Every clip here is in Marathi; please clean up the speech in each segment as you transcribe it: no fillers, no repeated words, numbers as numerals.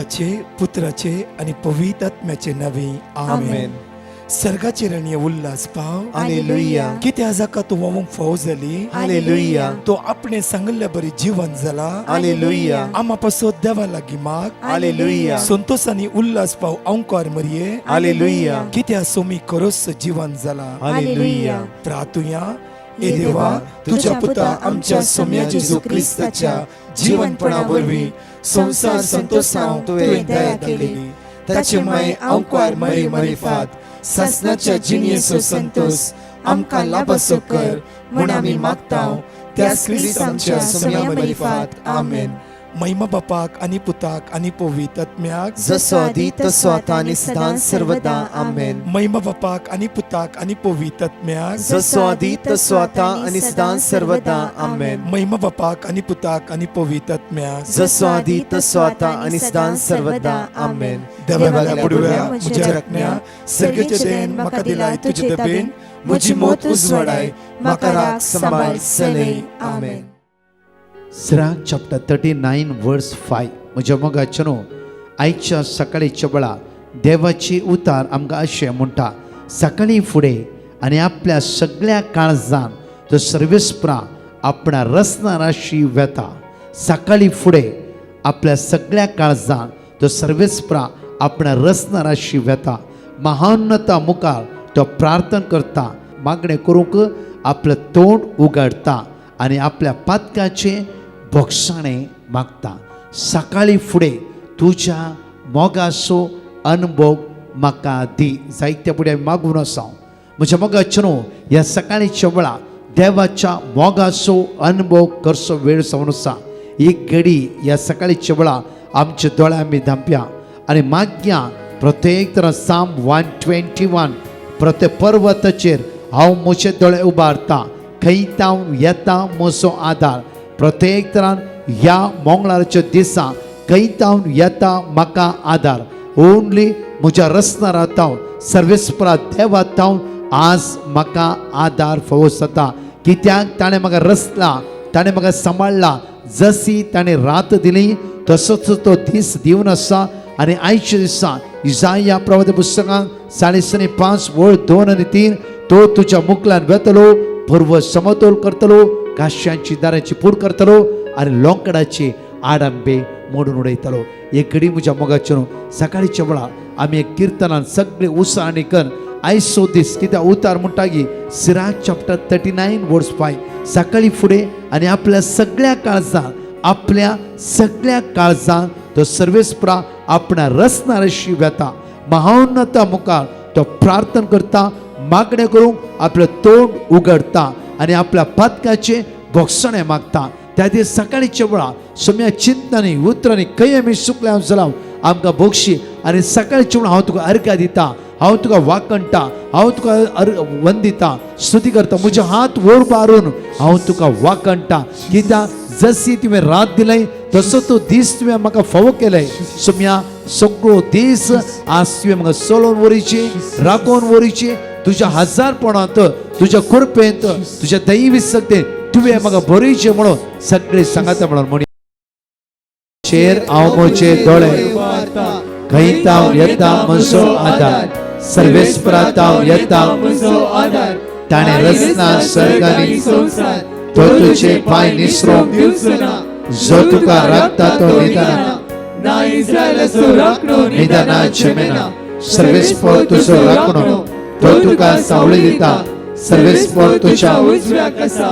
पित्याचे, पुत्राचे आणि पवित्र आत्म्याचे नावे आमेन. सर्गाचे रणीय उल्हास पाव. हालेलुया. किती आजाका तो वमूक फौज झाली. हालेलुया. तो आपणे सांगल्या बरी जीवन झाला. हालेलुया. आम्हापासून देवा लागी माग. हालेलुया. संतोषाने उल्हास पाव अंकार मरिये. हालेलुया. किती सोमी करोस जीवन झाला. हालेलुया. प्रार्थूया. ए देवा, तुझ्या पुता आमच्या सौम्या जेजू ख्रिस्ताच्या जीवनपणावरवी संसार संतोषांव तुवें दया केली. ताचे माय अंकार मरी मरिफात ससनाच्या जिनियेचो संतोष आमकां लाभसो कर म्हूण आमी मागतांव त्या ख्रिस्त आमच्या सौम्या मरिफात आमेन. महिमा बापाक आणि पुताक आणि पवित्र आत्म्याक जसो आदी तसो आता आणि सदां सर्वदा आमेन. महिमा बापाक आणि पुताक आणि पवित्र आत्म्याक जसो आदी तसो आता आणि सदां सर्वदा आमेन. महिमा बापाक आणि पुताक आणि पवित्र आत्म्याक जसो आदी तसो आता आणि सदां सर्वदा आमेन. देवाला पुडव्या म्हज्या रत्न्या सर्गेचे देन म्हाका दिलाय तुजे दबेन म्हजी मोत उजवाडाय म्हाका राख सांबाळ सलय आमेन. Sirach chapter 39 verse 5. म्हज्या मोगाचनो आयच्या सकाळीच्या वेळा देवाची उतार आमकां अशें म्हणटा. सकाळी फुडें आनी आपल्या सगळ्या काळजान तो सर्वेस्परा आपणा रसनाराशी वेता. सकाळी फुडें आपल्या सगळ्या काळजान तो सर्वेस्परा आपणा रसनाराशी वेता. महान्नता मुखार तो प्रार्थना करता. मागणें करूंक आपलें तोंड उगडटा आनी आपल्या पातकाचे भोगसाणे मागता. सकाळी फुडें तुज्या मोगाचो अनुभव म्हाका दी. जायत्या फुडें मागून आसा. म्हज्या मोगाचनो ह्या सकाळीच्या वेळा देवाच्या मोगाचो अनुभव करचो वेळ जावन आसा. ही घडी ह्या सकाळीच्या वेळा आमच्या दोळ्या आमी धांपया आनी मागया प्रत्येक तरां साम 121 प्रत्येक पर्वताचेर हांव म्हजे दोळे उबारता. खंयतां येता म्हजो आदार. प्रत्येक तरान ह्या मंगळारच्या दिसा खंयतां येता म्हाका आदार. ओन्ली म्हज्या रसना रावता सर्वेस्परा देवा तावन आज म्हाका आदार फावो जाता. कित्याक ताणें म्हाका रचला, ताणें म्हाका सांबाळला. जशी ताणें रात दिली तसोच तो दीस दिवन आसा. आनी आयच्या दिसा इसाया प्रवादी पुस्तकांत 5:5 वळ 2 आनी 3 तो तुज्या मुखल्यान वेतलो, पूर्व समतोल करतलो, काश्यांची दारांची पूड करतलो आनी लोंकडाचे आडंबे मोडून उडयतलो. एक घडी म्हज्या मोगाचेर सकाळीच्या वेळा आमी एक किर्तनान सगळे उत्साहाने कर आयचो दीस कित्याक उतार म्हणटा की सिराक चॅप्टर 39 वर्स 5. सकाळी फुडें आनी आपल्या सगळ्या काळजान आपल्या सगळ्या काळजान तो सर्वेस्परा आपणा रसनाराशी वेता. महाउन्नता मुखार तो प्रार्थना करता. मागणें करूंक आपलें तोंड उगडता आनी आपल्या पातकाचे भोगसणे मागता. त्या दीस सकाळीच्या वेळा सगळ्या चिंतनांनी उतरांनी खंय आमी चुकल्या जाल्यार आमकां भोगशी आनी सकाळच्या वेळा हांव तुका अर्घ्य दिता, हांव तुका वाकणटा, हांव तुका वंदिता, स्तुती करता. म्हजे हात वयर बारून हांव तुका वाकणटा. कित्याक जशी तुवें रात दिलय तसो तो दीस तुवें म्हाका फावो केलय. सगळ्या सगळो दीस आज तुवें म्हाका चलोवन वरीची, राखोवन वरीची. तुज्या हजारपणांत, तुज्या कृपेंत, तुज्या दैवी सत्तेंत तुवें म्हाका बरयचें म्हणून सगळे सांगाता म्हणून शेर हांव म्हजे दोळे खंयतां येता म्हजो आदार. सर्वेस्परा तांव येता म्हजो आदार. ताणें रचना सर्ग आनी संसार तो तुजे पांय निसरोंक दिवचो ना. जो तुका राखता तो निदाना ना इस्रायलाचो राखणो निदाना जमेना. सर्वेस्पर तुजो राखणो तो तुका सावळी दिता. सर्वेस्पर तुज्या उजव्याक आसा.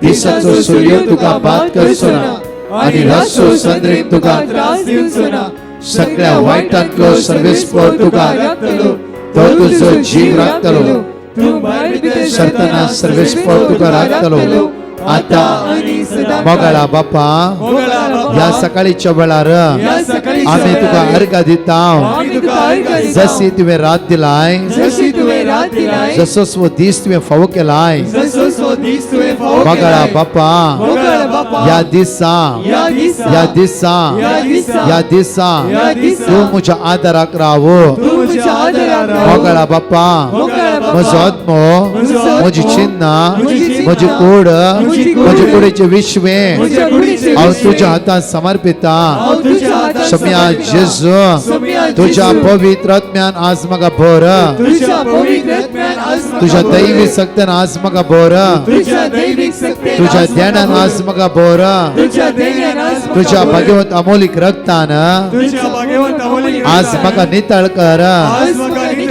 दिसाचो सूर्य तुका बाद करचो ना आनी रातचो चंद्रीक तुका त्रास दिवचो ना. सगळ्या वायटांतलो सर्वेस्पर तुका राखतलो. तो तुजो जीव राखतलो. सतना सर्वेस्पर तुका राखतलो. आता मोगाळा बापा ह्या सकाळीच्या वेळार आमी तुका अर्घ्य दिता. जशी तुवें रात दिलाय, जसो स्व दीस तुवें फावो केलाय. मोगाळा बापा ह्या दिसा ह्या दिसा ह्या दिसा तूं म्हज्या आदाराक रावो. मोगाळा बापा म्हजो आत्मो म्हजी चिन्नां म्हजी कूड म्हजे कुडीचे विश्वे हांव तुज्या हातांत समर्पिता शम्या जेजू तुझ्या पवित्र आत्म्यान आज म्हाका भर तुझ्या दैवी शक्तीन आज म्हाका भर तुझ्या ध्यानान आज म्हाका भर तुझ्या भगवंत अमोलिक रक्तान आज म्हाका नितळ कर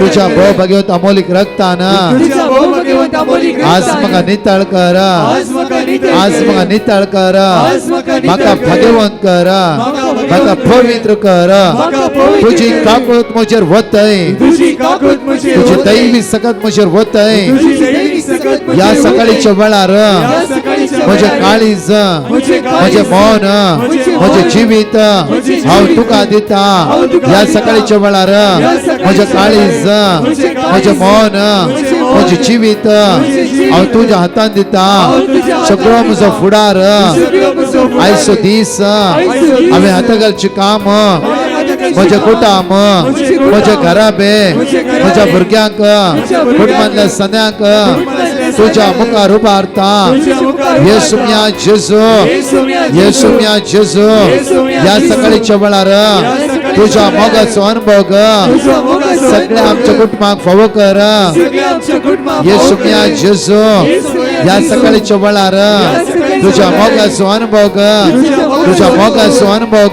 तुझ्या भोव भगवंत अमोलिक रक्तान आज म्हाका नितळ कर आज म्हाका नितळ कर म्हाका भगवंत कर म्हाका पवित्र कर तुझी काकूत म्हजेर वतय तुझी दैवी सकत म्हजेर वतय या सकाळीच्या वेळार म्हजे काळीज म्हजे मौन म्हजे जिवीत हांव तुका दिता या सकाळीच्या वेळार म्हजे काळीज म्हजे मौन म्हजे जिवीत हांव तुझ्या हातांत दिता सगळो म्हजो फुडार आयचो दीस हांवें हाता घालचें काम म्हजे कुटुंब म्हजे घराबे म्हज्या भुरग्यांक कुटुंबांतल्या सद्यांक तुझ्या मुखार उबारता येसुम्या जेजू येसुम्या जेजू या सकाळीच्या वेळार तुझ्या मोगाचो अनुभव सगळ्या आमच्या कुटुंबाक फावो कर येसुम्या जेजू या सकाळीच्या वेळार तुझ्या मोगाचो अनुभव तुझ्या मोगाचो अनुभव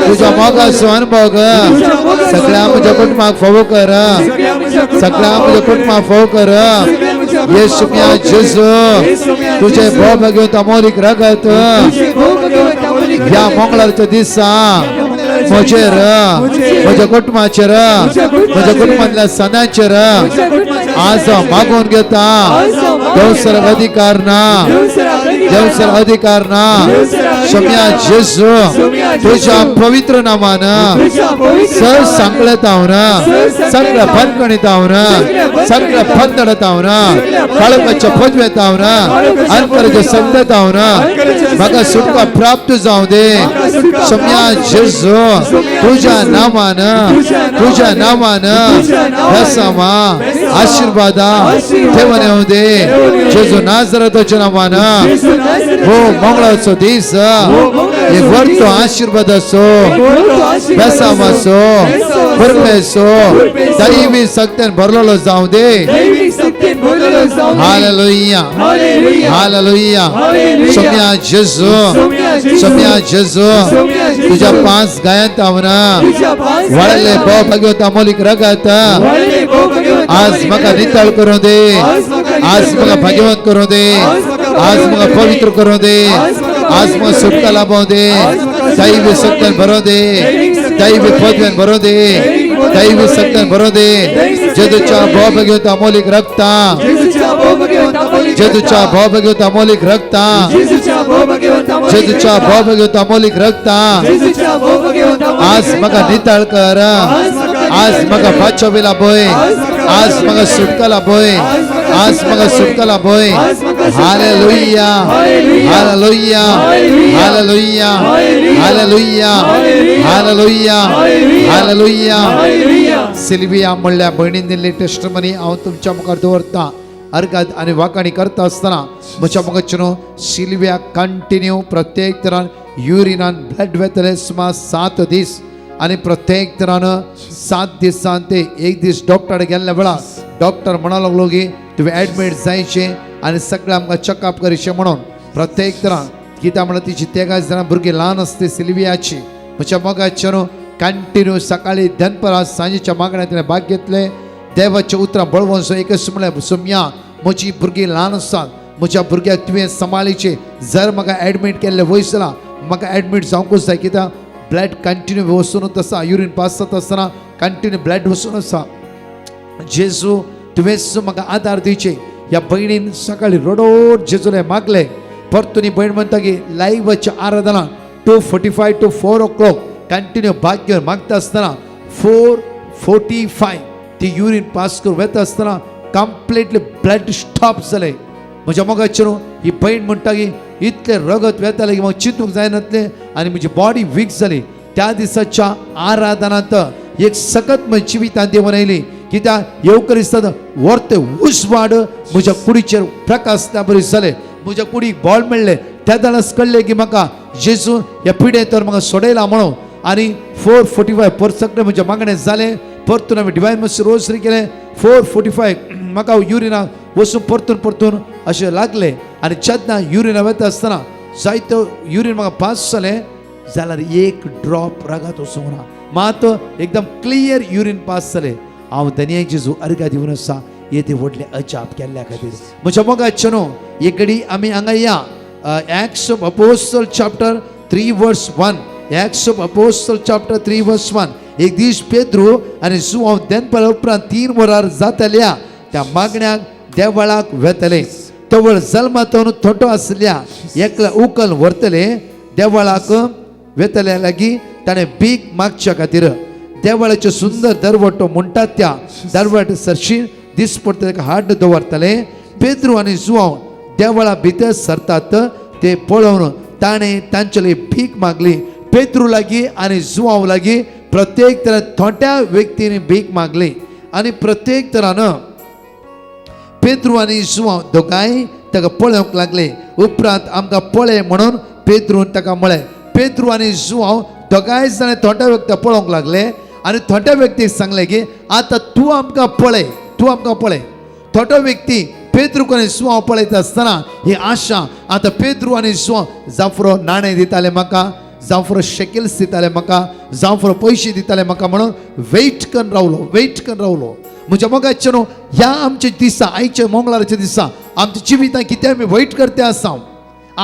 तुझ्या मोगाचो अनुभव सगळ्या म्हज्या कुटुंबाक फावो कर सगळ्या म्हज्या कुटुंबाक फावो कर येसुम्या जेजू तुझे भोव भगवंत अमोलिक रगत या मंगळारच्या दिसा म्हजेर म्हज्या कुटुंबाचेर म्हज्या कुटुंबांतल्या सणांचेर आज मागून घेता देवसर अधिकार ना देवसर अधिकार ना शम्या जेजू तुझ्या पवित्र नामान सर सांकळत हांव सगळ्या फणकणीत हांव सगळ्या फंदडत हांव काळोखाच्या पदवेत हांव अंतराच्या संतत हांव म्हाका सुटका प्राप्त जावं दे शम्या जेजू तुझ्या नामान रसमा आशीर्वादा ठेवून येऊ दे जेजू नाजराताच्या नामान हो मंगळाचो दीस एक वर्तो आशीर्वाद असो रसम असो कृपे असो दैवी शक्तीन भरलेलो जाऊ दे हालेलुया हालेलुया शम्या जेजू तुझ्या 5 गायांत आवना वाळले भोव भगवंत अमोलिक रगत आज म्हाका नितळ करूं दे आज म्हाका भगवंत करूं दे आज म्हाका पवित्र करूं दे आज म्हाका सुटका लाभों दे दैवी शक्तीन भरो दे दैवी पदवेन भरो दे दैवी शक्तीन भरो दे जेजूच्या भोव भगवंत अमोलिक रक्ता जेजूच्या भोव भगवंत अमोलिक रक्ता जेजूच्या भोव भगवंत अमोलिक रक्ता आज म्हाका नितळ कर आज म्हाका बादशाह लाभोय आज म्हाका सुटका लाभोय आज म्हाका सुटका लाभोय हालेलुया हालेलुया हालेलुया हालेलुया हालेलुया हालेलुया सिल्विया म्हणल्या भयणीन दिल्ली टेस्टमनी हांव तुमच्या मुखार दवरता अर्घात आनी वाकाणी करता आसतना म्हज्या मुखाच्यान सिल्विया कंटिन्यू प्रत्येक तरान युरिनान ब्लड वेतले सुमार 7 दीस आणि प्रत्येक तरान 7 दिसान ते 1 दीस डॉक्टर गेल्ल्या वेळार डॉक्टर म्हणा लागलो की तुवें एडमीट जायचे आनी सगळें आमकां चेकअप करचें म्हणून प्रत्येक तरान कित्याक म्हळ्यार तिची 13 जाणां भुरगीं ल्हान आसता सिल्वियाची म्हज्या मोगाच्यान कंटिन्यू सकाळी दनपरां सांजेच्या मागण्या तिणें भाग घेतले देवाचें उतरां बळवून सो एकच म्हणलें सुम्या म्हजी भुरगीं ल्हान आसात म्हज्या भुरग्याक तुवें सांबाळीचें जर म्हाका एडमीट केल्लें वयसलां म्हाका एडमीट जावंकूच जाय कित्याक ब्लड कंटिन्यू वचूनच आसा युरीन पास जाता आसतना कंटिन्यू ब्लड वचून आसा जेजू तुवेंच म्हाका आदार दिवचे ह्या भयणीन सकाळी रडोड जेजूले मागले परतून ही भयण म्हणटा की लायव्हच्या आराधना 2:45 to 4 o'clock कंटिन्यू भाग घेवन मागता आसतना 4:45 ती युरीन पास करून वेता आसतना कंप्लीटली ब्लड स्टॉप जालें म्हज्या मोगाचेर ही भयण म्हणटा की इतले रगत वेतालें की म्हाका चिंतूंक जायनासलें आनी म्हजी बॉडी वीक जाली त्या दिसाच्या आराधनांत एक सकत म्हजी जिवितांत देवन आयली कित्याक येवकर दिसता व्हरते उस वाड म्हज्या कुडीचेर प्रकाश त्या बरी जाले म्हज्या कुडीक बॉल मेळ्ळे त्या दालास कळ्ळें की म्हाका जेजू ह्या पिडेंतर म्हाका सोडयला म्हणून आनी 4:45 परत सगळें म्हजें मागणें जालें परतून हांवें डिवायन मर्सी रोजरी केलें 4:45 म्हाका युरिनाक वचून परतून अशें लागलें आनी जेन्ना युरिना वता आसतना जायतो युरिन म्हाका पास जालें जाल्यार एक ड्रॉप रागात वचूंक ना मात एकदम क्लियर युरिन पास जालें हांव धन्य जेजू अर्घा दिवन आसा येते व्हडले अजाप केल्ल्या खातीर म्हज्या मोगाचें न्हू एक घडी आमी हांगा या Acts of Apostle chapter 3 verse 1 Acts of Apostle chapter 3 verse 1 एक दीस पेद्रू आनी जुआंव देनपरा उपरांत 3 वरां जातल्या त्या मागण्याक देवळाक वेतले तवळ जल्मातून थोटो आसल्या एकला उकल व्हरतले देवळाक वेतल्या लागीं ताणें भीक मागच्या खातीर देवळाचे सुंदर दरवटो म्हणटात त्या दरवट सरशी दीस पडटा ताका हाड दवरतले पेद्रू आनी जुआंव देवळा भितर सरतात ते पळोवन ताणें तांचे भीक मागली पेद्रू लागीं आनी जुआंव लागीं प्रत्येक तरान थोट्या व्यक्तींनी भीक मागली आनी प्रत्येक तरान पेद्रू आनी जुआंव दोगांय ताका पळोवंक लागले उपरांत आमकां पळय म्हणून पेद्रून ताका म्हळें पेद्रू आनी जुआंव दोगांय जाणें थोट्या व्यक्ती पळोवंक लागले आनी थोट्या व्यक्तीक सांगलें की आतां तूं आमकां पळय थोटो व्यक्ती पेद्रू आनी जुआंव पळयता आसतना ही आशा आतां पेद्रू आनी जुआंव जाफरो नाणें दिताले म्हाका जाफरो शेकेल्स दिताले म्हाका जाफरो पयशे दिताले म्हाका म्हणून वेट करून रावलो म्हज्या मोगाचें न्हू ह्या आमच्या दिसा आयच्या मंगळाराच्या दिसा आमच्या जिवितांत कितें आमी वैट करते आसा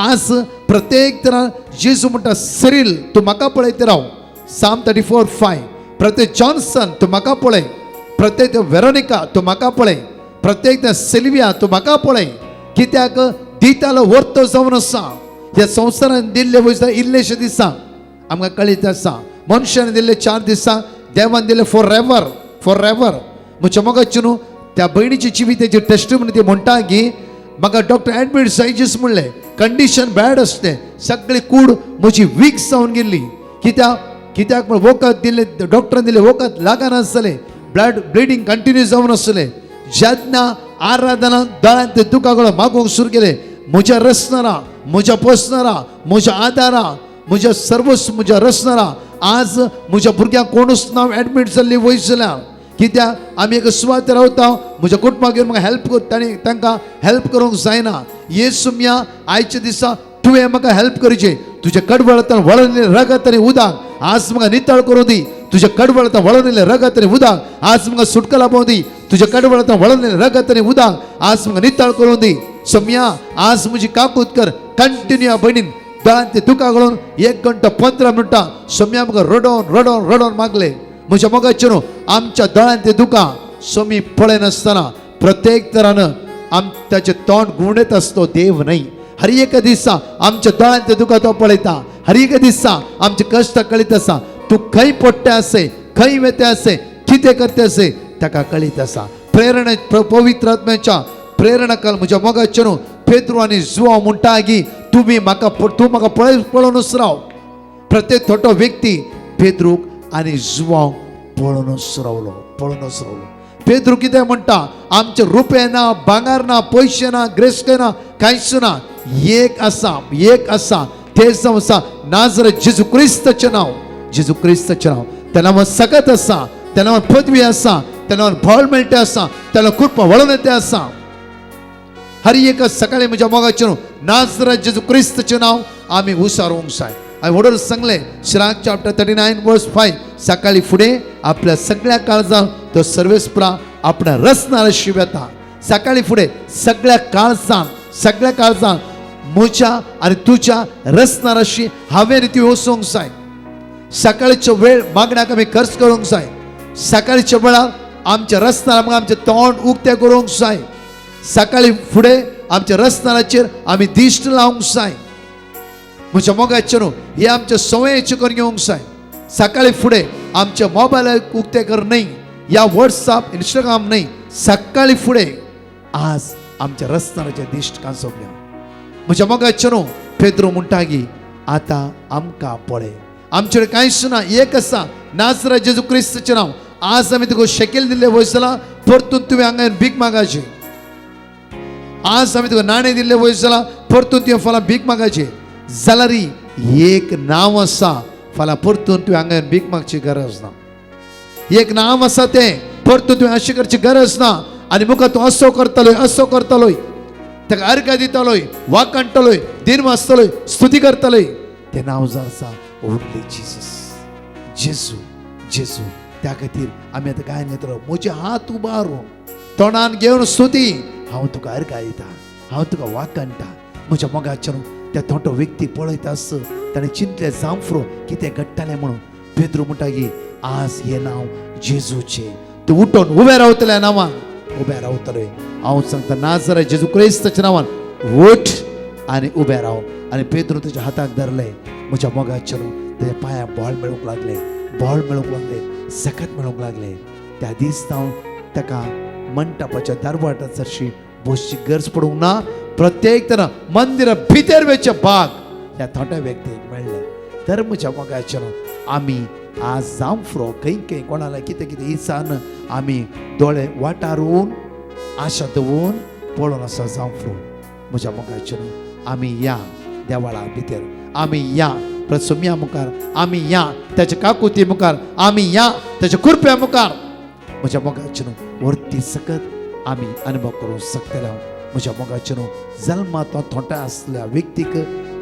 आज प्रत्येक तरां जेजू म्हणटा सिरील तूं म्हाका पळयते राव Psalm 34:5 प्रत्येक जॉन्सन तूं म्हाका पळय प्रत्येक वेरोनिका तूं म्हाका पळय प्रत्येक सिल्विया तूं म्हाका पळय कित्याक दितालो वर्तो जावन आसा ह्या संवसारान दिल्ले वयता इल्लेशे दिसा आमकां कळीत आसा मनशान दिल्ले 4 दिसा देवान दिले फॉर एवर म्हज्या मोगाचें न्हू त्या भयणीची जिविताची टेस्टिमनी ती म्हणटा की म्हाका डॉक्टर एडमिट जायचेच म्हणलें कंडिशन बॅड आसलें सगळी कूड म्हजी वीक जावन गेल्ली कित्याक म्हण वखद दिले डॉक्टरान दिले वखद लागनासलें ब्लिडींग कंटिन्यू जावन आसलें जेन्ना आराधना दोळ्यांत ते दुखाकडे मागूंक सुरू केले म्हज्या रचणारा म्हज्या पोसणारा म्हज्या आदारा म्हज्या सर्वस्व म्हज्या रचणारा आज म्हज्या भुरग्यांक कोणूच नांव एडमीट जाल्ली वयसल्या कित्याक आमी एक सुवातेर रावता म्हज्या कुटुंबाक घेवन म्हाका हेल्प तांकां हेल्प करूंक जायना येसुम्या आयच्या दिसा तुवें म्हाका हेल्प करचें तुज्या कडवळांतल्यान वळोवन रगत आनी उदक आज म्हाका नितळ करूं दी तुज्या कडवळांतल्यान वळोवन रगत आनी उदक आज म्हाका सुटका लाभोवं दी तुज्या कडवळांतल्यान वळोवन रगत आनी उदक आज म्हाका नितळ करूं दी सोम्या आज म्हजी काकूत कर कंटिन्यू भयणीन दोळ्यांत ते दुखां घालून 1 घंटा 15 मिनटां सोम्या म्हाका रडोन मागले म्हज्या मोगाचें न्हू आमच्या दोळ्यांत ते दुखां सोमी पळयनासतना प्रत्येक तरान ताचें तोंड गुंडयत आसतो देव न्हय हर एक दिसा आमच्या दोळ्यांत ते दुखां तो पळयता हर एक दिसा आमचे कश्ट कळीत आसा तूं खंय पडटे आसे खंय वेते आसे कितें करते आसे ताका कळीत आसा प्रेरणे पवित्र आत्म्याच्या प्रेरणाकाल म्हज्या मोगाचें न्हू पेद्रू आनी जुआंव म्हणटा की तूं म्हाका पळोवनूच राव प्रत्येक थोटो व्यक्ती पेद्रूक आनी जुआंव पळोवनूच रावलो पेद्रू कितें म्हणटा आमचे रुपये ना भांगार ना पयशे ना ग्रेस्के ना कांयच ना एक आसा ते जावन आसा नाजरेत जेजू क्रिस्ताचें नांव त्या नांवान सकत आसा त्या नांवान पदवी आसा त्या नांवान फळ मेळटे आसा त्या कृपा वळोन येते आसा हर एक सकाळी म्हज्या मोगाचें नाजरेत जेजू क्रिस्ताचें नांव आमी उसारूंक जाय हांवें व्हडोर सांगलें श्राक चॅप्टर 39 वर्स 5 सकाळी फुडें आपल्या सगळ्या काळजांत तो सर्वेस्परा आपणा रचणाराशी येता सकाळी फुडें सगळ्या काळजांत म्हज्या आनी तुज्या रचणाराशी हांवें ती वचूंक जाय सकाळीचो वेळ मागण्याक आमी खर्च करूंक जाय सकाळीच्या वेळार आमच्या रचणाराक आमचें तोंड उक्तें करूंक जाय सकाळी फुडें आमच्या रचणाराचेर आमी दिश्ट लावंक जाय म्हज्या मोगाचें न्हू हे आमच्या संवयेचें करून घेवंक जाय सकाळी फुडें आमच्या मोबायलाक उक्तें कर न्हय या वॉट्सॲप इंस्टाग्राम न्हय सकाळी फुडें आज आमच्या रचणाराचें दिश्ट कांसोवया म्हज्या मोगाचें न्हू पेद्रू म्हणटा की आतां आमकां पळय आमचे कडेन कांयच ना एक आसा नाजरेत जेजू क्रिस्ताचें नांव आज आम्ही तुका शेकेल दिले वयसला परतून तुम्ही हांगा भीक मागायची. आज आम्ही तुका नाणे दिले वयसला परतून तुवें फाल्यां भीक मागायची. जाल्यार एक नांव आसा, फाल्यां परतून तुवें हांगा भीक मागची गरज ना. एक नांव आसा तें परतून तुवें अशें करची गरज ना. आनी मुखार तूं असो करतलोय ताका अर्घ दितलोय, वाकणटलोय, दिन वाचतलोय, स्तुती करतलोय. तें नांव जावन आसा ओन्ली जीसस. जेजू जेजू. त्या खातीर आमी आतां गायन येतलो. म्हजे हात उबारून तोंडान घेवन स्तुती. हांव तुका अर्घ दिता, हांव तुका वाकणटा. म्हज्या मोगाच्यान त्या थोटो व्यक्ती पळयता आसता ताणें चिंतलें जांफ्रो कितें घडटलें म्हणून. पेद्रू म्हणटागी आज हें नांव जेजूचें. तूं उठोन उबें रावतलें नांवान उबें रावतलोय. हांव सांगता नाजर जेजू क्रिस्ताच्या नांवान उठ आनी उबें राव. आनी पेद्रू ताच्या हाताक धरलें. म्हज्या मोगाच्यान ताच्या पांयां बोळ मेळूंक लागले, सकत मेळूंक लागले. त्या दीस जावन ताका मंडपाच्या दारवाटार चडशी बसची गरज पडूंक ना. प्रत्येक तरा मंदिरा भितर वेचे भाग ह्या थोट्या व्यक्तीक मेळ्ळे. तर म्हज्या मोगाच्यान आमी आज जांफ्रो खंय कोणाला कितें दिसान आमी दोळे वाटारून आशा दवरून पळोवन आसा जांफ्रो. म्हज्या मोगाच्यान आमी या देवाळा भितर, आमी या प्रसुम्या मुखार, आमी या त्याच्या काकुती मुखार, आमी या त्याच्या कुरप्या मुखार. म्हज्या मोगाच्यान वरती सकत आमी अनुभव करूंक शकतले. म्हज्या मोगाच्यान जल्मांत थोट्या आसल्या व्यक्तीक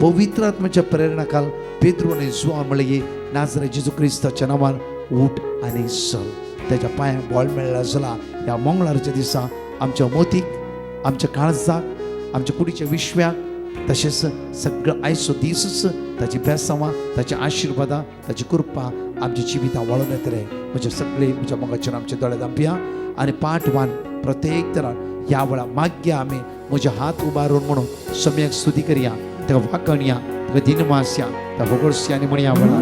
पवित्र आत्म्याच्या प्रेरणा खाल पेद्रू आनी जुआन म्हणले नाजरे जेजू क्रिस्ताच्या नांवान उठ आनी चल. त्याच्या पांयां बोळ मेळ्ळा जाला. ह्या मंगळारच्या दिसा आमच्या मोतीक, आमच्या काळजाक, आमच्या कुडीच्या विश्व्याक, तशेंच सगळं आयचो दिसच ताची बेसांवां, ताची आशिर्वादां, ताची कृपा आमच्या जिवितां वळून येतले. म्हजे सगळे म्हज्या मोगाच्यान आमचे दोळे धांपया आनी पाठवान प्रत्येक तरा ह्या वेळा माग्या आमी म्हजे हात उबारून म्हणून सम्यक स्तुती करया, ताका वाकणया, ताका दिनवासया, ताका वगळसया आनी म्हणया वेळा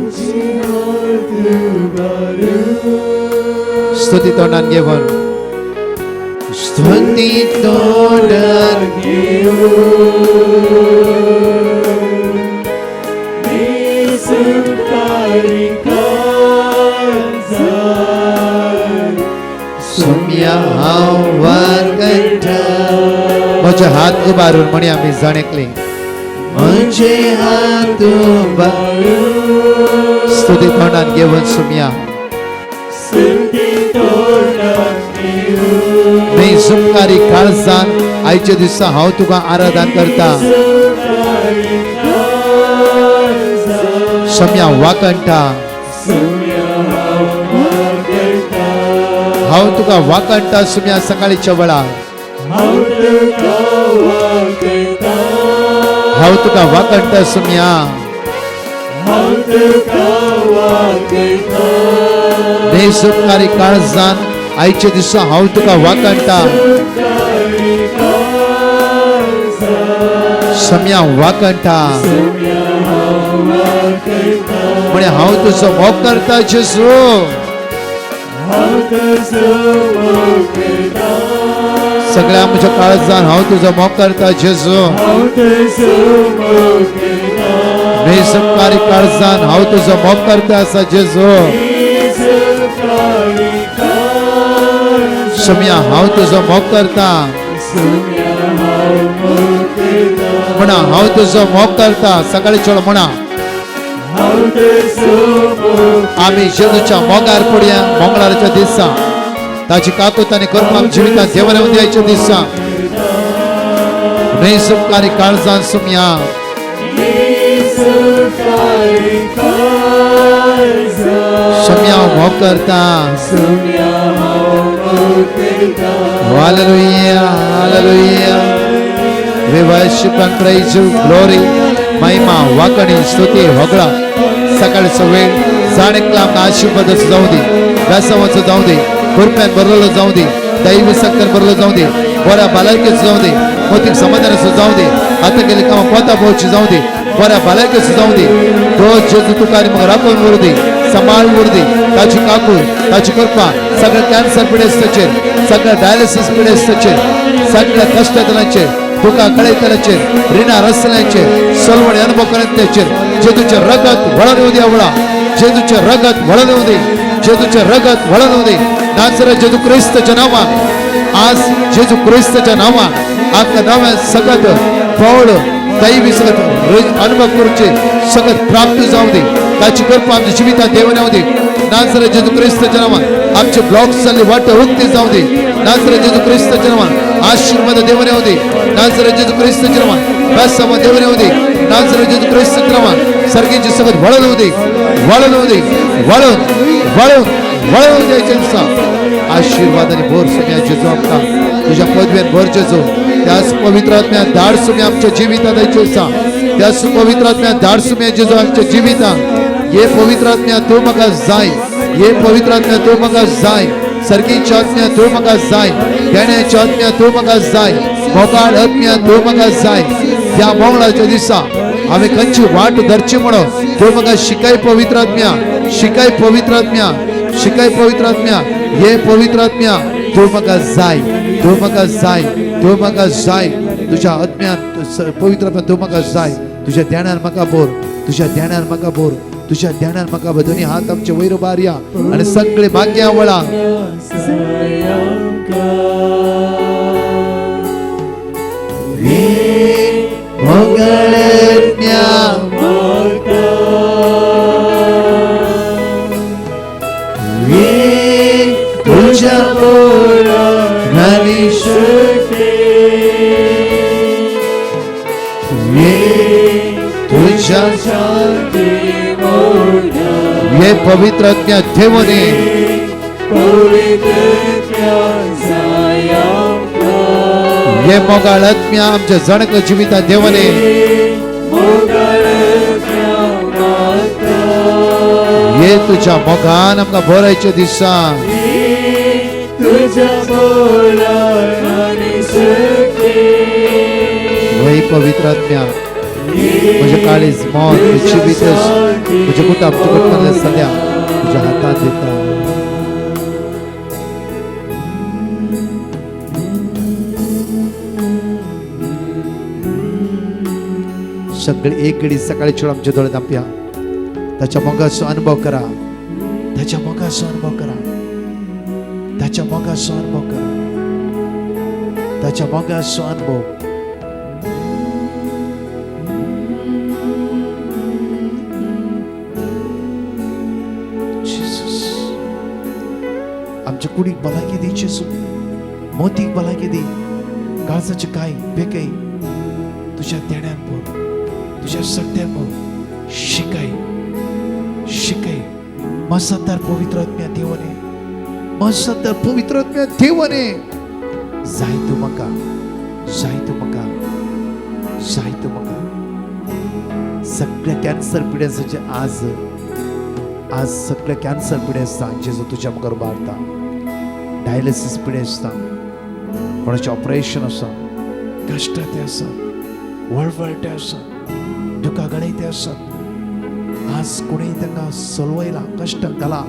स्तुती तोंडान घेवन स्तुती तोंडान सोम्या हांव वाकणटा. म्हजे हात उबारून म्हणी आमी जाणेकले. म्हजे हात उबारून स्तुती तोंडान घेवन सोम्या मी सुमकारी काळजान आयच्या दिसा हांव तुका आराधन करता. सोम्या वाकणटा. हांव तुका वाकणटा सोम्या सकाळीच्या वेळार. हांव तुका वाकणटा सोम्या. बेसुपकारी काळजान आयच्या दिसा हांव तुका वाकणटा. सोम्या वाकणटा. म्हणे हांव तुजो मोग करता जेजू. सगळ्या म्हज्या काळजान हांव तुजो मोग करता जेजू. बेसुपकारी काळजान हांव तुजो मोग करता आसा जेजू. सोम्या हांव तुजो मोग करता. म्हणा हांव तुजो मोग करता. सकाळी चोळ म्हणा आमी जेजूच्या मोगार पडया. मंगळारच्या दिसा ताची काकूत आनी कृपा जिवितांत देवान येवन द्यायच्या दिसा बेसुपकारी काळजान सोम्या सोम्या मोग करता. Hallelujah, hallelujah. We worship and praise you, glory, महिमा, वाकणी, स्तुती, होगळा सकाळचा वेळ जाणेकला आमकां आशीर्वादाचो जावं दी, व्यासवाचो जावं दी, कृपेन भरलेलो जावं दी, दैवी शक्तीन भरलेलो जावं दी, बऱ्या भलायकेचो जावं दी, मोतीक समाधानाचो जावं दी, आतां गेली कामां पोता पोवची जावं दी, बऱ्या भलायकेचो जावं दी. रोज जेजू तुका आनी म्हाका राखून उर दी, सांबाळून उर दी. ताची काकूय, ताची कृपा सगळ्या कॅन्सर पिडेस्ताचेर, सगळ्या डायलिसीस पिडेस्ताचेर, सगळ्या कश्टतलांचेर, तुका कळयतल्याचेर, रिणा रसल्यांचेर, सलवणी अनुभव करंत्याचेर जेजूचें रगत वळोवन येवं दी. आवळा जेजूचें रगत वळोवन येवं दी. जेजूचे रगत वळण दे नाझरेत जेजू ख्रिस्ताच्या नावात आज जेजू ख्रिस्ताच्या नावात आमच्या नव्या सगत फळ दैवी सगत अनुभव करूचे सगत प्राप्त जाऊ दे त्याची कृपा आमच्या जीवितात देवाने होऊ दे नाझरेत जेजू ख्रिस्ताच्या नावात आमचे ब्लॉक्स चालले वाट उगते जाऊ दे नाझरेत जेजू ख्रिस्ताच्या नावात आशीर्वाद देवाने होऊ दे नाझरेत जेजू ख्रिस्ताच्या नावात बसमा देवाने होऊ दे नाझरेत जेजू ख्रिस्ताच्या नावात सर्गीची सगत वळण होऊ दे वळण होऊ दे वळण वळण वळण द्यायचे आशीर्वादाने भोर सुम्या जेजू आमका तुझ्या पदव्यात भर जेजू त्याच पवित्र आत्म्या धाड सुम्या आमच्या जीवितात द्यायचे त्याच पवित्र आत्म्या धाड सुम्या जेजू आमच्या जीवितात ये पवित्र आत्म्या तू म्हाका जाय ये पवित्र आत्म्या तू म्हाका जाय सर्गीच्या आत्म्या तू म्हाका जाय देण्याच्या आत्म्या तू म्हाका जाय मोगाळ आत्म्या तू म्हाका जाय त्या मंगळाच्या दिसा आम्ही खंयची वाट धरची म्हणून तू म्हाका शिकाय पवित्र आत्म्या शिकाय पवित्र आत्म्या शिकाय पवित्र आत्म्या ये पवित्र आत्म्या तू म्हाका जाय तू म्हाका जाय तू म्हाका जाय तुझ्या आत्म्यात पवित्र आत्म्या तू म्हाका जाय तुझ्या ध्यानार म्हाका बोर तुझ्या ध्यानार म्हाका बोर तुझ्या ध्यानार म्हाका बोर दोन्ही हात आमचे वयर बारया आणि सगळे भाग्या वळा तुझ्या बोलानी शक्ती तुझ्या ये पवित्र आत्म्या देवने ये मोगाळ आत्म्या आमच्या जणक जीविता देवने ये तुझ्या मोगान आमका भरायचे दिसा वही पवित्र आत्म्या तुझ्या काळीज मौत जीवित तुझ्या कुटाब तुझ्या सध्या तुझ्या हातात देता सगळे एक घडी सकाळी छोड आमच्या डोळ्यात आपल्या त्याच्या मोगाचा अनुभव करा त्याच्या मोगाचा अनुभव करा त्याच्या मोगाचा अनुभव करा त्याच्या मोगाचा अनुभव आमच्या कुडीक भलायकी दी जेजू मोतीक भलायकी दी काळजाचे काय बेकाई तुझ्या देण्यान बोल तुझ्या सत्यान बोल शिकाय शिकाय मसदार पवित्र आत्म्या देवाने मसदार पवित्र आत्म्या देवाने जाय तू म्हाका जाय तू म्हाका जाय तू म्हाका सगळ्या कॅन्सर पिड्यांचे आज सगळ्या कॅन्सर पिढे आसता जेजू तुझ्या मुखार उबारता डायलिसीस पिढे आसता कोणाचे ऑपरेशन आसा कश्ट ते आसात वळवळटे आसात दुखा गळे ते आसात आज कोणी तांकां सोलवयला कश्ट घाला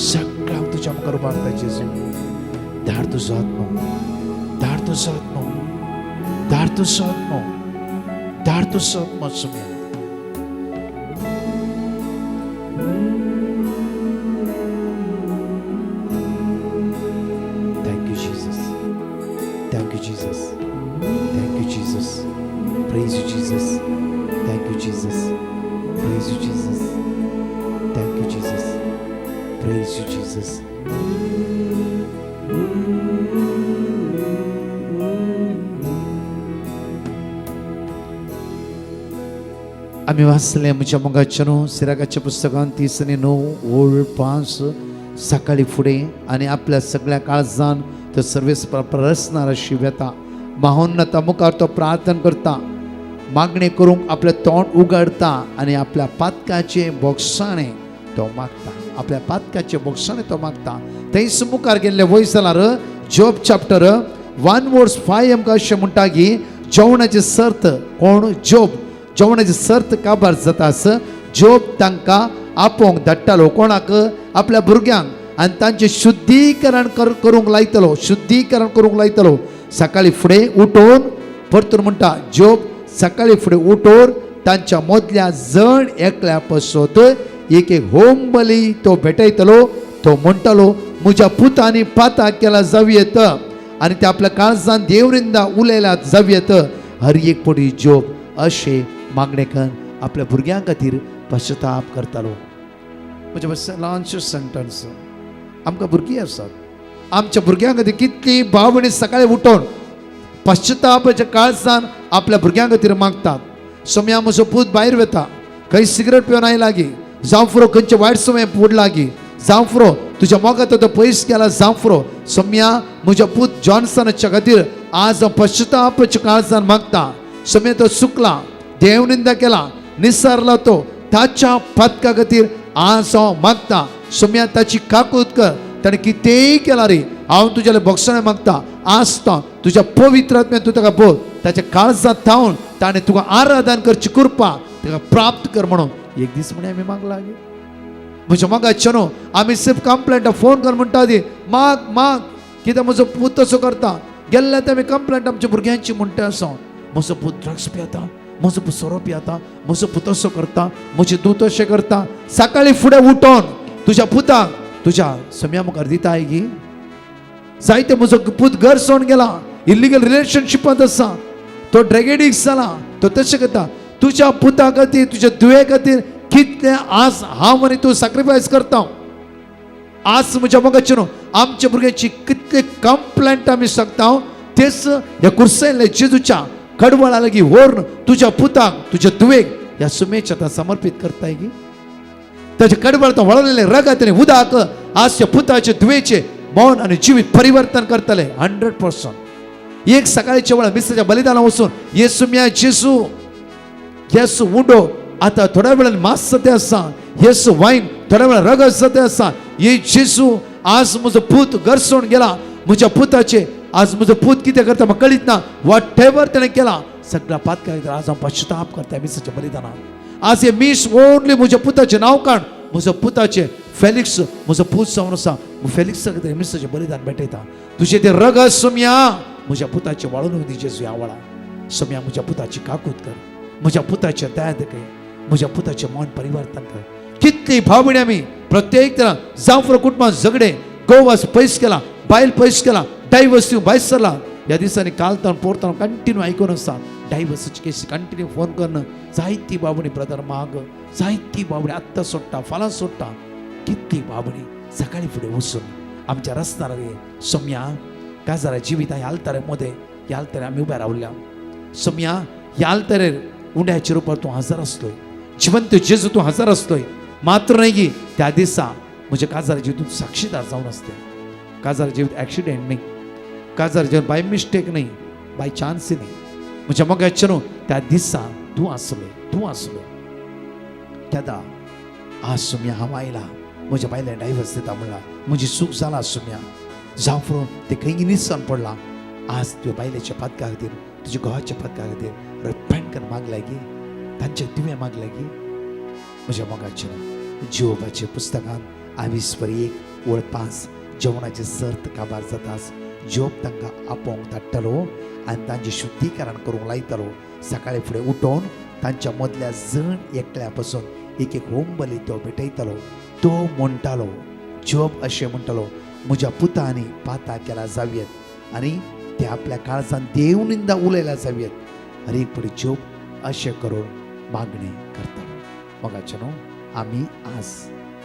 सगळ्या हांव तुझ्या मुखार उबारता जेजू धाड तुजो आत्मो धाड तुजो आत्मो धाड तुजो आत्मो धाड तुजो आत्मो सुम्या Thank you, Jesus. Thank you, Jesus. Praise you, Jesus. Thank you, Jesus. Praise you, Jesus. Thank you, Jesus. Praise you, Jesus. आम्ही वाचले म्हज्या मोगाच्यानो सिराकाच्या पुस्तकांत 3:9 सकाळी फुडें आनी आपल्या सगळ्या काळजान तो सर्वेस प्रसणार अशी व्यता महोन्नता मुखार तो प्रार्थना करता मागणी करूंक आपले तोंड उगडता आणि आपल्या पातकाचे बोगसाणे तो मागता आपल्या पातकाचे बोगसाणे तो मागता थंयच मुखार गेल्ले वयस जाल्यार जॉब चॅप्टर 1:5 आमकां अशें म्हणटा की जेवणाची सर्त कोण जॉब जेवणाची सर्त काबार जाता जॉब तांकां आपोवंक धाडटालो कोणाक आपल्या भुरग्यांक आणि तांचे शुद्धीकरण करूंक लायतलो सकाळी फुडें उठोवन परतून म्हणटा जॉब सकाळी फुडें उठोवन तांच्या मदल्या जण एकल्या पसत एक एक होम बली तो भेटयतलो. तो म्हणटलो म्हज्या पुतांनी पाता केला जावयेत आणि ते आपल्या काळजान देवरिंदा उलयला जावयेत. हर एक पटी जोब अशे मागणे करून आपल्या भुरग्यां खातीर पश्चाताप करतालो. म्हणजे ल्हानशें सेंटन्स. आमकां भुरगीं आसात, आमच्या भुरग्यां खातीर कितली भावणी सकाळी उठोन पश्चातापाच्या काळजान आपल्या भुरग्यां खातीर मागतात. सोम्या म्हजो पूत भायर वता, खंय सिगरेट पिवन आयला गी, जावं फुरो खंयचे वायट सवय पडला गी, जावं फुरो तुज्या मोगात तो पयस गेला, जावं फुरो सोम्या म्हज्या पूत जॉन्सनाच्या खातीर आज हांव पश्चातापाच्या काळजान मागता. सोम्या तो चुकला, देवनिंदा केला, निसरला तो, ताच्या पदका खातीर आज हांव मागता. सोम्या ताची काकूत कर. ताणें कितेंय केला रे, हांव तुज्या भोगसणे मागता. आज तो तुज्या पवित्र आत्म्यान तूं ताका बोल, ताच्या काळजांत थावन ताणें तुका आराधन करची कृपा ताका प्राप्त कर म्हणून एक दीस म्हणे आमी मागला. म्हज्या मोगाचे न्हू, आमी सिर्फ कंप्लेंट फोन कर म्हणटा ती माग माग, कित्याक म्हजो पूत तसो करता. गेल्ले ते आमी कंप्लेंट आमच्या भुरग्यांची म्हणटा आसा, म्हजो पूत ड्रग्स पियेता, म्हजो पूत सोरो पियेता, म्हजो पूत असो करता, म्हजे दूत अशें करता. सकाळी फुडें उठोन तुज्या पुताक तुज्या सोम्या मुखार दिता गी. जायते म्हजो पूत घर सोडून गेला, इल्लिगल रिलेशनशिपांत आसा, तो ड्रग एडिक्ट जाला, तो तशें करता. तुज्या पुता खातीर तुज्या दुये खातीर कितले आज हांव आनी तूं सॅक्रिफायस करता. आज म्हज्या मोगाचे न्हू, आमच्या भुरग्यांची कितले कंप्लेंट आमी सांगता. तेच ह्या कुर्सेले जेजूच्या कडवळा लागीं व्हरून तुज्या पुताक तुज्या दुवेक ह्या सुमेच्या आतां समर्पीत करताय गी. ताचे कडवळ तो वळलेले रगत आनी उदक आज त्या पुताचे दुवेचे मौन आणि जीवित परिवर्तन करतले 100%. एक सकाळीच्या वेळा मिस्त्राच्या बलिदाना वचून येसू म्या जेसू येसू उंडो आता थोड्या वेळान मास सते आसा, येसू वाईन थोड्या वेळा रगत सते आसा. ये जेसू आज म्हजो पूत घर सोडून गेला, म्हज्या पुताचे आज म्हजो पूत कितें करता म्हाका कळीत ना. वॉट एवर ताणें केला सगळ्या पातका आज हांव पश्चाताप करता मिस्त्राच्या बलिदानान. आज हे मीस ओनली म्हज्या पुताचे नांव काण, म्हजो पुताचे फेलिक्स म्हजो पूत जावन आसा, फेलिक्स मिस्त्राचें बलिदान भेटयता. तुजें तें रगत सोम्या म्हज्या पुताचे वाळून दी जेजू ह्या वेळा. सोम्या म्हज्या पुताची काकूत कर, म्हज्या पुताचे दया दे, म्हज्या पुताचें मन परिवर्तन कर. कितली भावणी आमी प्रत्येक तरां जावं कुटुंबात झगडे, गोवास पयस केला, बायल पयस केला, डायवर्स दिवन भायर सरला. ह्या दिसांनी कालतान पोरतान कंटिन्यू आयकून आसा डायवर्साची केसी कंटिन्यू फोन करून जायती बाबणी ब्रदर माग, जायती बाबणी आत्तां सोडटा फाल्यां सोडटा. कितली बाबणी सकाळी फुडें वचून आमच्या रस्त्यार सोम्या काजारा जिवीत ह्या आल्तारे मदें ह्या आल्तारे आमी उबे रावल्या. सोम्या ह्या आल्तारेर उंड्याच्या रुपार तूं हजर आसलोय, जिवंत जेजू तूं हजर आसलोय. मात्र न्हय की त्या दिसा म्हज्या काजारा जिवीत तूं साक्षीदार जावन आसते. काजारा जिवीत एक्सिडेंट न्ही, काजार जिवीत बाय मिस्टेक न्ही, बाय चान्स न्ही. म्हज्या मोगाचे न्हू त्या दिसा तूं आसलोय. तेदा आज सोम्या हांव आयला, म्हज्या बायलें डायवर्स दिता म्हणला, म्हजी चूक जाला सोम्या. जावं फुरो ते खंय निसान पडला. आज तुवें बायलेच्या पदका खातीर तुज्या घोवाच्या पदका खातीर रिपेंट कर मागल्या गी, तांचे तुवें मागल्या गी. म्हज्या मोगाचे जियोबाचे पुस्तकान 22:1-5 जेवणाचे सर्त काबार जाताच जोब तांकां आपोवंक धाडटलो आनी तांचें शुद्धीकरण करूंक लायतलो. सकाळी फुडें उठोवन तांच्या मदल्या जण एकट्या पासून एक होम बली तो भेटयतलो. तो म्हणटालो जोब अशें म्हणटालो म्हज्या पुतांनी पाता केला जावयेत आनी ते आपल्या काळजान देवनिंदा उलयला जावयेत. हर एक पडी जोब अशें करून मागणी करतलो. मोगाचे न्हू, आमी आज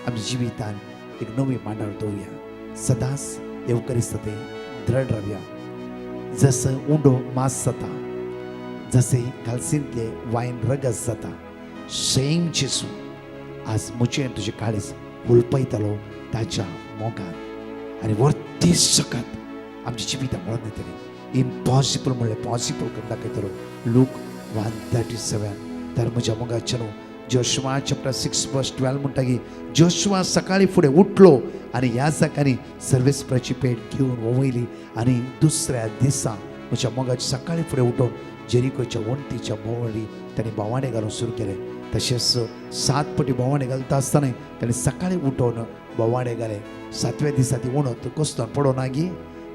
आमच्या जिवितान एक नवी मांडाळ दवरुया. सदांच येवकरिस्ताते दृढ रावया. जसं उंडो मास जाता, जसे कालसिंतले वायन रगत जाता, सेम जेसू आज म्हजें तुजें काळीज हुलपयतलो ताच्या मोगान आनी वर्ती सकत आमच्या जिवितां वळोन येतली. इम्पॉसिबल म्हणलें पॉसिबल करून दाखयतलो. लूक 1:37. तर म्हज्या मोगाचे न्हू जोशुआ चॅप्टर 6:12 म्हणटा की जोशुआ सकाळी फुडें उठलो आनी ह्या जाग्यांनी सर्वेस्पराची पेट घेवन वयली आनी दुसऱ्या दिसा म्हज्या मोगाचे सकाळी फुडें उठोवन जेरिकोच्या वणटीच्या भोंवडी ताणें बोवाडे घालूंक सुरू केलें. तशेंच 7 पटी बोवाडे घालता आसतना ताणें सकाळी उठोवन बोवाडे घाले. 7व्या दिसा ती वणत कसलो पडोना गी.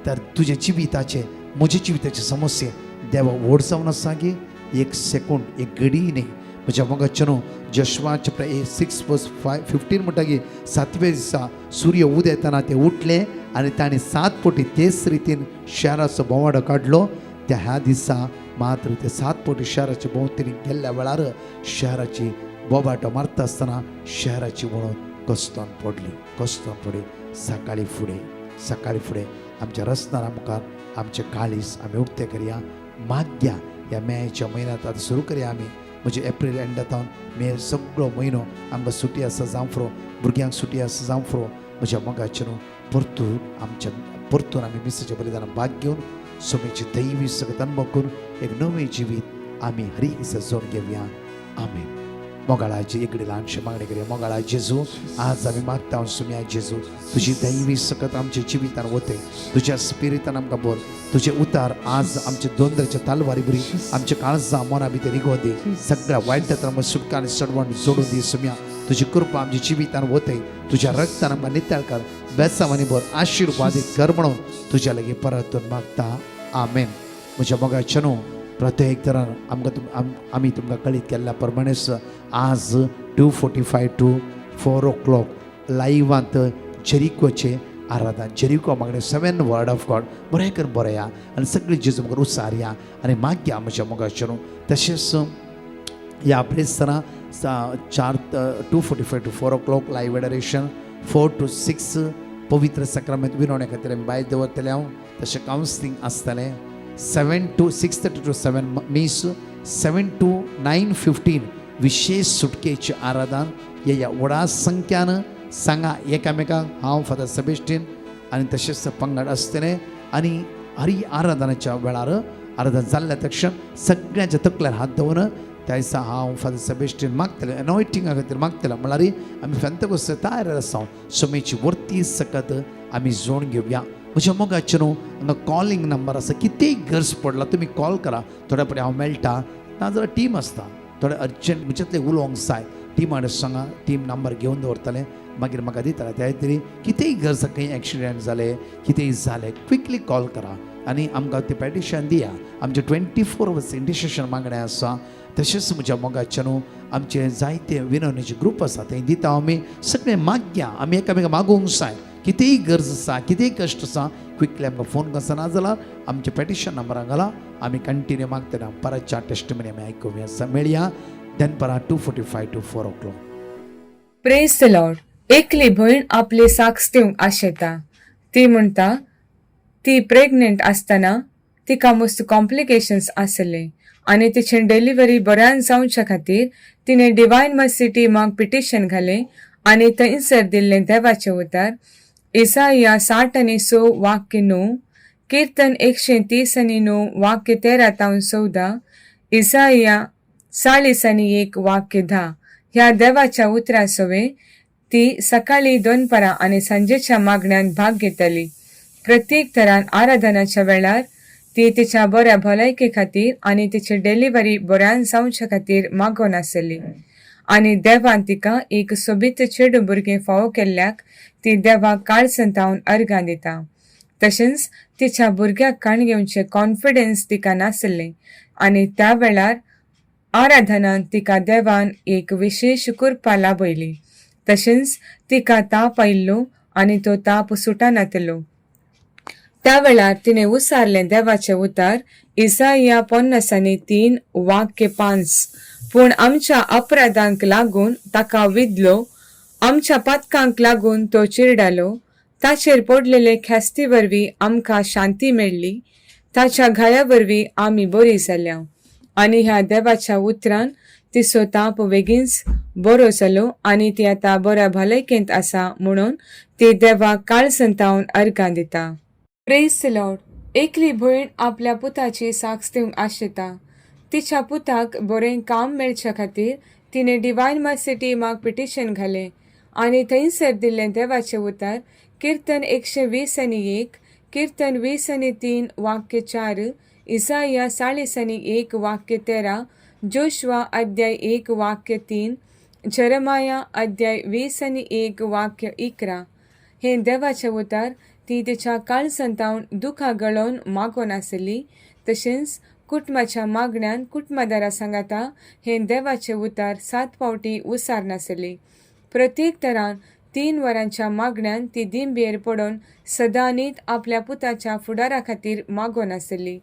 तर तुजे जिविताचे म्हजे जिविताचे समस्या देवा व्हड जावन आसा गी. एक सेकंड एक घडी न्ही, म्हज्या मोगाचेनो जशवा चॅप्टर 6 वर्स 15 म्हणटकीर 7व्या दिसा सूर्य उदय येताना ते उठले आनी ताणें 7 पोटी तेच रितीन शहराचो बोवाडो काडलो. त्या ह्या दिसा मात्र ते 7 पोटी शहराच्या भोंवतणी गेल्ल्या वेळार शहराची बोबाटो मारता आसतना शहराची वळून कस्तोन पडली. सकाळी फुडें आमच्या रस्त्यार आमकां आमचे काळीस आमी उक्ते करया. माग्या ह्या मेच्या म्हयन्यांत आतां सुरू करया आमी. म्हणजे एप्रील एंड जावन मे सगळो म्हयनो आमकां सुटी आसा जावं फुरो, भुरग्यांक सुटी आसा जावं फुरो. म्हज्या मोगाचे न्हू परतून आमी मिसाच्या बलिदानाक भाग घेवन सोमेची दैवी सगळ्यात अनुभव करून एक नवें जिवीत आमी हर एक दिसा जोड घेवया. आमेन. मोगाळाची एक ल्हानशी मागणी करूया. मोगाळा जेजू, आज आमी मागता सुम्या जेजू, तुजी दैवी सकत आमच्या जिवितान वते, तुज्या स्पिरितान आमकां बोल, तुजे उतार आज आमच्या दोंदराच्या तालवारी बरी आमच्या काळजां मना भितर रिगो दी. सगळ्या वायटांतल्यान आमकां सुटका आनी सडवण जोडून दी. सुम्या तुजी कृपा आमच्या जिवितान वते, तुज्या रक्तान आमकां नितळ कर, बेसांवानी बोल, आशिर्वादीत कर म्हणून तुज्या लागीं परतून मागता. आमेन. म्हज्या मोगाच्या न्हू प्रत्येक तरान आमी तुमकां कळीत केल्ल्या प्रमाणेच आज 2:45 to 4 o'clock लायव्हांत जेरिकोचे आराधन. जेरिको मागणे 7 वर्ड ऑफ गॉड बरें कर बरया आनी सगळी जेजू म्हाका उसारया आनी मागया म्हज्या मोगाचे न्हू. तशेंच ह्या प्रेस्ताना 2:45 to 4 o'clock लायव्ह एडरेशन, 4 to 6 पवित्र सक्रमेंत विनवणे खातीर आमी भायर दवरतले. हांव तशें कावन्सिलींग आसतलें. 6:30 to 7 मीस, 7 to 9:15 विशेष सुटकेचे आराधन. ह्या व्हडा संख्यान सांगा एकामेकांक. हांव फादर सेबेस्टियन आनी तशेंच पंगड आसतले आनी हरी आराधनाच्या वेळार आराधन जाल्ल्या तक्षण सगळ्यांच्या तकल्यार हात दवरून त्या दिसा हांव फादर सेबेस्टियन मागतलें एनॉयटिंगा खातीर मागतलें. म्हळ्यार आमी फेंतकोस्त तयार आसा सोमेची वर्ती सकत आमी जोड घेवया. म्हज्या मोगाचे न्हू हांगा कॉलिंग नंबर आसा. कितेंय गरज पडला तुमी कॉल करा. थोड्या फुडें हांव मेळटा नाजाल्यार टीम आसता. थोडे अर्जंट म्हणच्यातले उलोवंक जाय टीमार सांगा, टीम नंबर घेवन दवरतले मागीर म्हाका दितले. त्या तरी कितेंय गरज खंय एक्सिडेंट जाले कितेंय जालें क्विकली कॉल करा आनी आमकां तें पेटिशन दिया. आमचे 24 hours इंडिसेशन मागणें आसा. तशेंच म्हज्या मोगाचे न्हू आमचे जायते विनवणेचे ग्रूप आसा थंय दिता आमी. सगळें मागया आमी एकामेकाक मागोवंक जाय. कितेंय गरज आसा कितेंय कश्ट आसा क्विकली आमकां फोन करता नाजाल्यार आमचे पेटिशन नंबराक घाला. आमी कंटिन्यू मागतना परतच्या टेस्टिमनी आमी आयकुया. मेळया दनपरां 2:45 to 4 o'clock. Praise the Lord. एकली भयण आपले साक्स दिवंक आशेता. ती म्हणटा ती प्रेग्नेंट आसतना तिका मस्त कॉम्प्लिकेशन्स आसले आनी तिचें डिलिव्हरी बऱ्यान जावच्या खातीर तिणें डिवायन मर्सी टीमाक पिटिशन घालें आनी थंयसर दिल्लें देवाचें उतार इसाया 60:6 वाक्य 9, कीर्तन 130:9 वाक्य 13-14, इसाया 40:1 वाक्य 10 ह्या देवाच्या उतरा सोवे ती सकाळी दनपरां आनी सांजेच्या मागण्यांत भाग घेतली. प्रत्येक तरान आराधनाच्या वेळार ती तिच्या बऱ्या भलायके खातीर आनी तिची डिलिव्हरी बऱ्यान जावच्या खातीर मागोन आसली आनी देवान तिका एक सोबीत चेडूं भुरगें फावो केल्ल्याक ती देवाक काळसंतावन अर्गां दिता. तशेंच तिच्या भुरग्याक काण घेवचें कॉन्फिडन्स तिका नासलें आनी त्या वेळार आराधनान तिका देवान एक विशेष कृपा लाभयली. तशेंच तिका ताप आयिल्लो आनी तो ताप सुटानातलो. त्या वेळार तिने उसारलें देवाचें उतार इसाया 50:3 वाक्य 5. पूण आमच्या अपराधांक लागून ताका विधलो, आमच्या पातकांक लागून तो चिरडालो. ताचेर पडलेले ख्यास्ती वरवीं आमकां शांती मेळ्ळी, ताच्या घाया वरवीं आमी बरी जाल्या. आनी ह्या देवाच्या उतरान तिचो ताप बेगीनच बरो जालो आनी ती आतां बऱ्या भलायकेंत आसा म्हणून ती देवाक काळसंतावन अर्गां दिता. Praise the Lord. एकली भयण आपल्या पुताची साक्स दिवंक आशेता. तिच्या पुताक बरें काम मेळच्या खातीर तिने डिवायन मर्सी टीमाक पिटिशन घालें आनी थंयसर दिल्लें देवाचें उतार कीर्तन 120:1, कीर्तन 20:3 वाक्य 4, इसाया 40:1 वाक्य 13, जोशुआ अध्याय 1 वाक्य 3, जरमाया अध्याय 20:1 वाक्य 11 हे देवाचें उतार ती तिच्या काळसंतावन दुखा गळोवन मागोन आसली. तशेंच कुटुंबाच्या मागण्यान कुटुंबदारा सांगाता हे देवाचे उतार 7 फावटी उसार नासली. प्रत्येक तरान 3 वरांच्या मागण्यान ती दिंबेर पडून सदांनीत आपल्या पुताच्या फुडारा खातीर मागोन आसली.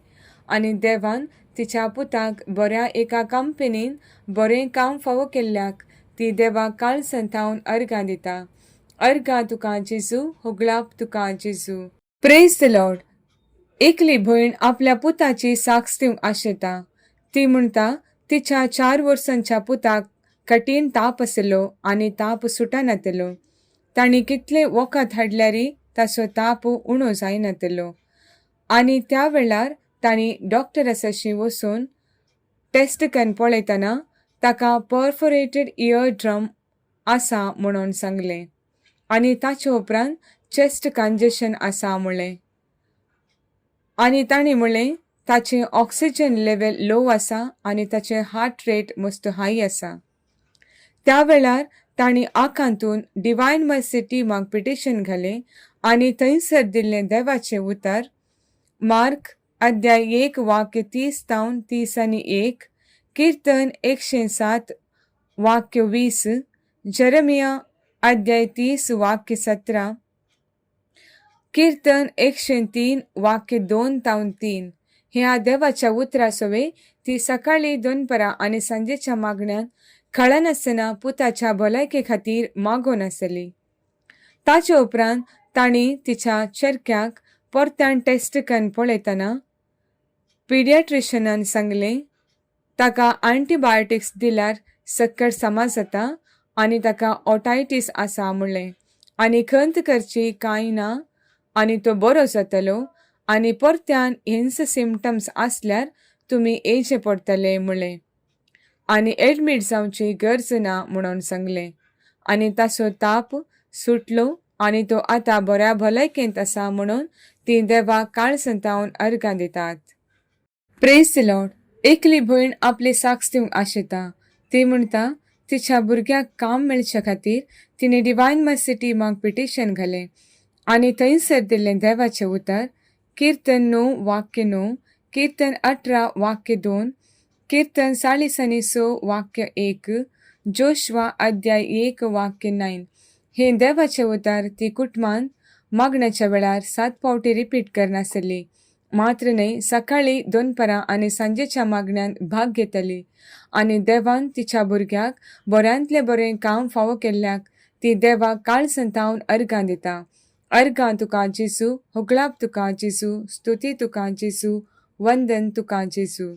आनी देवान तिच्या पुताक बऱ्या एका कंपनीन बरें काम फावो केल्ल्याक ती देवाक काळ संतावन अर्गां दिता. अर्गां तुका जेजू, होगलाप तुका जेजू. Praise the Lord. एकली भयण आपल्या पुताची साक्ष दिवंक आशेता. ती म्हणटा तिच्या 4 वर्सांच्या पुताक कठीण ताप आसलो आनी ताप सुटनातलो. तांणी कितले वखद हाडल्यारी ताचो ताप उणो जायनातलो. आनी त्या वेळार तांणी डॉक्टरासाशी वचून टेस्ट करून पळयतना ताका परफोरेटेड इयर ड्रम आसा म्हणून सांगलें. आनी ताचे उपरांत चेस्ट कंजेशन आसा म्हणलें. आनी तांणी म्हणलें ताचें ऑक्सिजन लेवल लो आसा आनी ताचें हार्ट रेट मस्त हाय आसा. त्या वेळार तांणी आकांतून डिवायन मर्सी टिमाक पिटिशन घालें आनी थंयसर दिल्लें देवाचें उतार मार्क अध्याय 1 वाक्य 30-31, कीर्तन 107 वाक्य 20, जरमिया अध्याय 30 वाक्य 17, कीर्तन 103 वाक्य 2-3 ह्या देवाच्या उतरा सोवे ती सकाळी 2 परां आनी सांजेच्या मागण्यान खळनासतना पुताच्या भलायके खातीर मागोन आसली. ताचे उपरांत तांणी तिच्या चेरक्याक परत्यान टेस्ट करून पळयतना पिडियाट्रिशनान सांगलें ताका अँटीबायोटिक्स दिल्यार सक्कर समज जाता आनी ताका ओटायटीस आसा म्हणलें. आनी खंत करची कांय ना आनी तो बरो जातलो आनी परत्यान हेंच सिमटम्स आसल्यार तुमी येचे पडटले म्हणलें. आनी एडमीट जावची गरज ना म्हणून सांगलें. आनी ताचो ताप सुटलो आनी तो आतां बऱ्या भलायकेंत आसा म्हणून ती देवाक काळ संतावन अर्गां दितात. Praise the Lord. एकली भयण आपली साक्ष दिवंक आशेता. ती म्हणटा तिच्या भुरग्याक काम मेळचे खातीर तिणे डिवायन मर्सी टिमाक पिटिशन घालें आनी थंयसर दिल्लें देवाचें उतार कीर्तन 9 वाक्य 9, कीर्तन 18 वाक्य 2, कीर्तन 46 वाक्य 1, जोशवा अध्याय 1 वाक्य 9 हे देवाचे उतार ती कुटुंबान मागण्याच्या वेळार 7 फावटी रिपीट करनासली. मात्र न्हय, सकाळी 2 परां आनी सांजेच्या मागण्यान भाग घेतली. आनी देवान तिच्या भुरग्याक बऱ्यांतले बरें काम फावो केल्ल्याक ती देवाक काळ संतावन अर्गां दिता. अर्गां तुका जेजू, होगलाप तुका जेजू, स्तुती तुका जेजू, वंदन तुका जेजू.